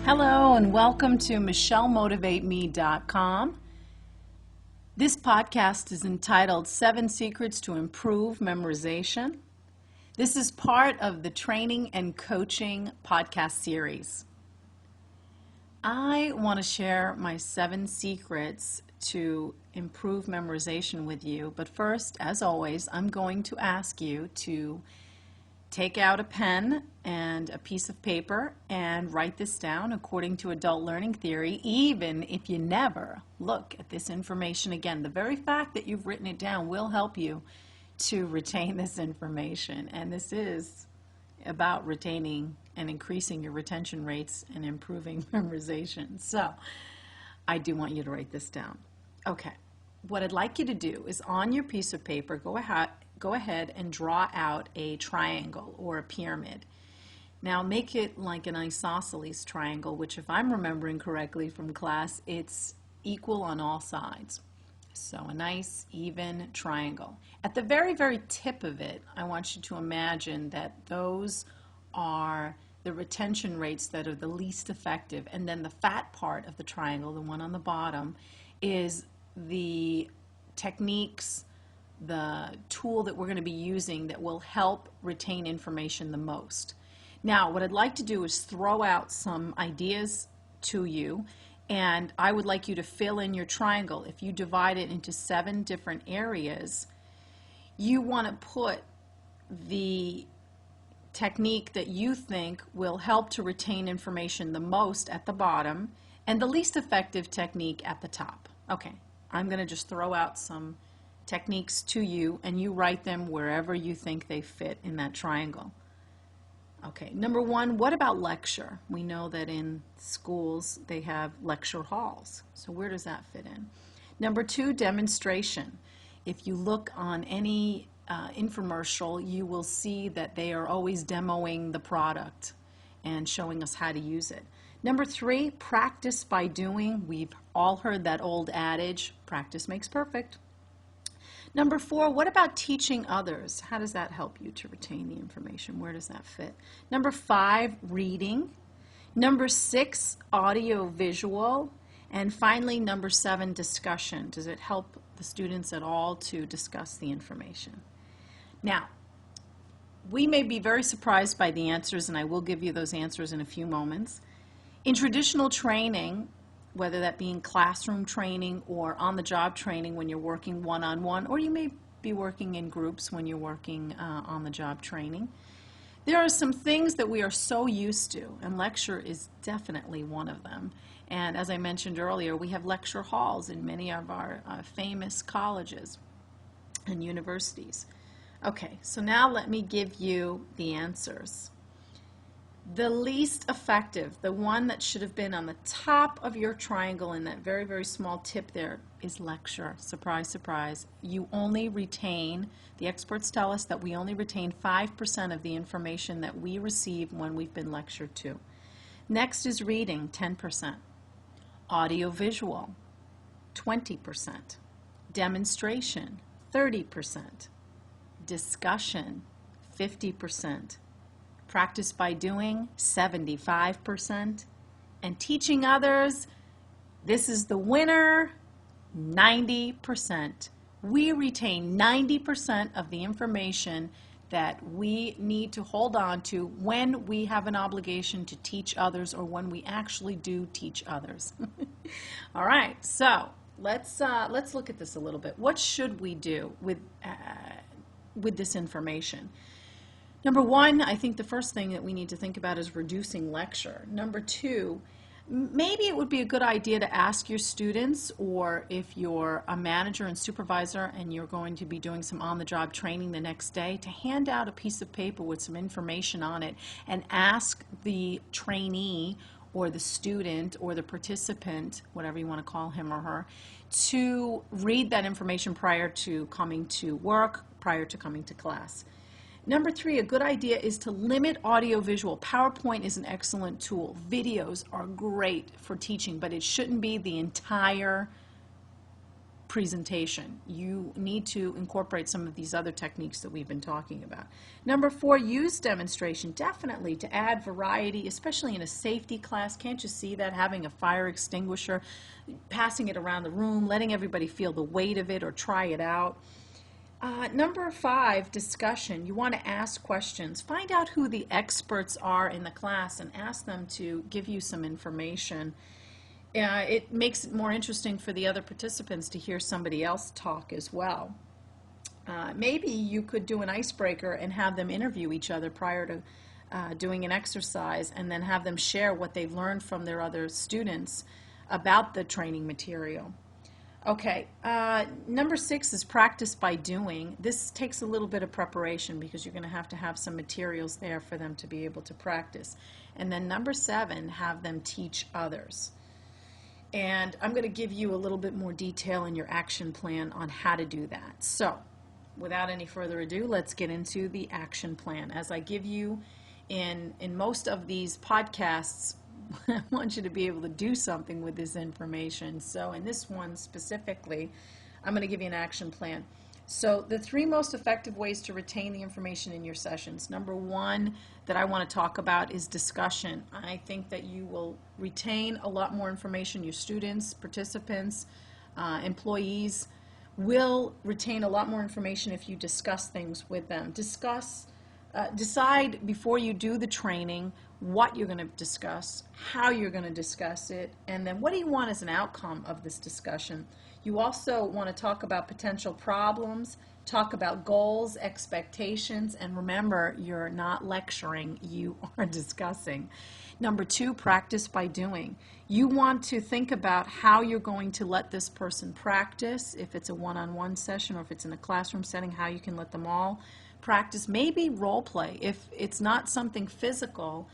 Hello and welcome to MichelleMotivateMe.com. This podcast is entitled 7 Secrets to Improve Memorization. This is part of the Training and Coaching podcast series. I want to share my 7 secrets to improve memorization with you, but first, as always, I'm going to ask you to take out a pen and a piece of paper and write this down according to adult learning theory, even if you never look at this information again. The very fact that you've written it down will help you to retain this information. And this is about retaining and increasing your retention rates and improving memorization. So I do want you to write this down. Okay, what I'd like you to do is on your piece of paper, go ahead and draw out a triangle or a pyramid. Now make it like an isosceles triangle, which if I'm remembering correctly from class, it's equal on all sides. So a nice even triangle. At the very, very tip of it, I want you to imagine that those are the retention rates that are the least effective, and then the fat part of the triangle, the one on the bottom, is the techniques, the tool that we're going to be using that will help retain information the most. Now, what I'd like to do is throw out some ideas to you, and I would like you to fill in your triangle. If you divide it into 7 different areas, you want to put the technique that you think will help to retain information the most at the bottom and the least effective technique at the top. Okay, I'm going to just throw out some techniques to you, and you write them wherever you think they fit in that triangle. Okay, number 1, what about lecture? We know that in schools they have lecture halls. So where does that fit in? Number 2, demonstration. If you look on any infomercial, you will see that they are always demoing the product and showing us how to use it. Number 3, practice by doing. We've all heard that old adage, practice makes perfect. Number 4, what about teaching others? How does that help you to retain the information? Where does that fit? Number 5, reading. Number 6, audio visual. And finally, number 7, discussion. Does it help the students at all to discuss the information? Now, we may be very surprised by the answers, and I will give you those answers in a few moments. In traditional training, whether that be in classroom training or on-the-job training when you're working one-on-one, or you may be working in groups when you're working on-the-job training, there are some things that we are so used to, and lecture is definitely one of them. And as I mentioned earlier, we have lecture halls in many of our famous colleges and universities. Okay, so now let me give you the answers. The least effective, the one that should have been on the top of your triangle in that very, very small tip there, is lecture. Surprise, surprise. You only retain, the experts tell us that we only retain 5% of the information that we receive when we've been lectured to. Next is reading, 10%. Audio visual, 20%. Demonstration, 30%. Discussion, 50%. Practice by doing, 75%. And teaching others, this is the winner, 90%. We retain 90% of the information that we need to hold on to when we have an obligation to teach others or when we actually do teach others. All right, so let's look at this a little bit. What should we do with this information? Number 1, I think the first thing that we need to think about is reducing lecture. Number 2, maybe it would be a good idea to ask your students, or if you're a manager and supervisor and you're going to be doing some on-the-job training the next day, to hand out a piece of paper with some information on it and ask the trainee or the student or the participant, whatever you want to call him or her, to read that information prior to coming to work, prior to coming to class. Number 3, a good idea is to limit audio-visual. PowerPoint is an excellent tool. Videos are great for teaching, but it shouldn't be the entire presentation. You need to incorporate some of these other techniques that we've been talking about. Number 4, use demonstration, definitely, to add variety, especially in a safety class. Can't you see that? Having a fire extinguisher, passing it around the room, letting everybody feel the weight of it or try it out. Number 5, discussion. You want to ask questions. Find out who the experts are in the class and ask them to give you some information. It makes it more interesting for the other participants to hear somebody else talk as well. Maybe you could do an icebreaker and have them interview each other prior to doing an exercise, and then have them share what they've learned from their other students about the training material. Okay, number 6 is practice by doing. This takes a little bit of preparation because you're going to have some materials there for them to be able to practice. And then number 7, have them teach others. And I'm going to give you a little bit more detail in your action plan on how to do that. So, without any further ado, let's get into the action plan. As I give you in most of these podcasts, I want you to be able to do something with this information. So in this one specifically, I'm going to give you an action plan. So the 3 most effective ways to retain the information in your sessions. Number 1 that I want to talk about is discussion. I think that you will retain a lot more information. Your students, participants, employees will retain a lot more information if you discuss things with them. Decide before you do the training what you're going to discuss, how you're going to discuss it, and then what do you want as an outcome of this discussion. You also want to talk about potential problems, talk about goals, expectations, and remember, you're not lecturing, you are discussing. Number 2, practice by doing. You want to think about how you're going to let this person practice, if it's a one-on-one session or if it's in a classroom setting, how you can let them all practice. Maybe role play. If it's not something physical,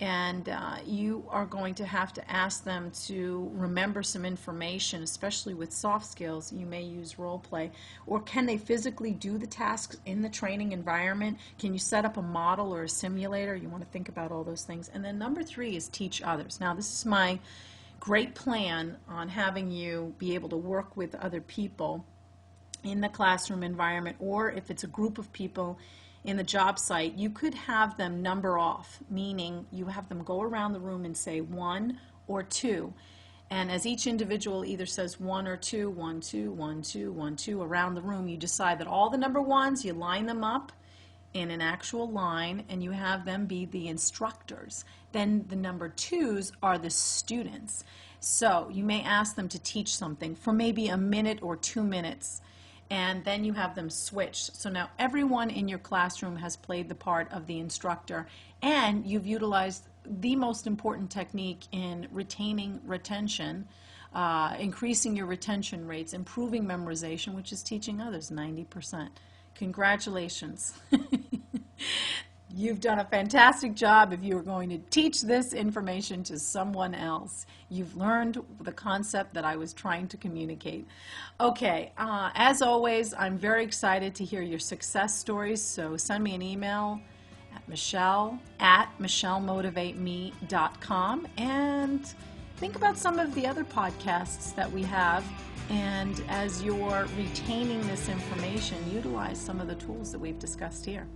and you are going to have to ask them to remember some information, especially with soft skills, you may use role play. Or can they physically do the tasks in the training environment? Can you set up a model or a simulator? You want to think about all those things. And then number 3 is teach others. Now, this is my great plan on having you be able to work with other people in the classroom environment, or if it's a group of people in the job site, you could have them number off, meaning you have them go around the room and say 1 or 2. And as each individual either says 1 or 2, 1, 2, 1, 2, 1, 2 around the room, you decide that all the number 1s, you line them up in an actual line and you have them be the instructors. Then the number 2s are the students. So you may ask them to teach something for maybe a minute or 2 minutes, and then you have them switch. So now everyone in your classroom has played the part of the instructor, and you've utilized the most important technique in retaining retention, increasing your retention rates, improving memorization, which is teaching others 90%. Congratulations. You've done a fantastic job if you are going to teach this information to someone else. You've learned the concept that I was trying to communicate. Okay, as always, I'm very excited to hear your success stories, so send me an email at michelle@michellemotivateme.com and think about some of the other podcasts that we have, and as you're retaining this information, utilize some of the tools that we've discussed here.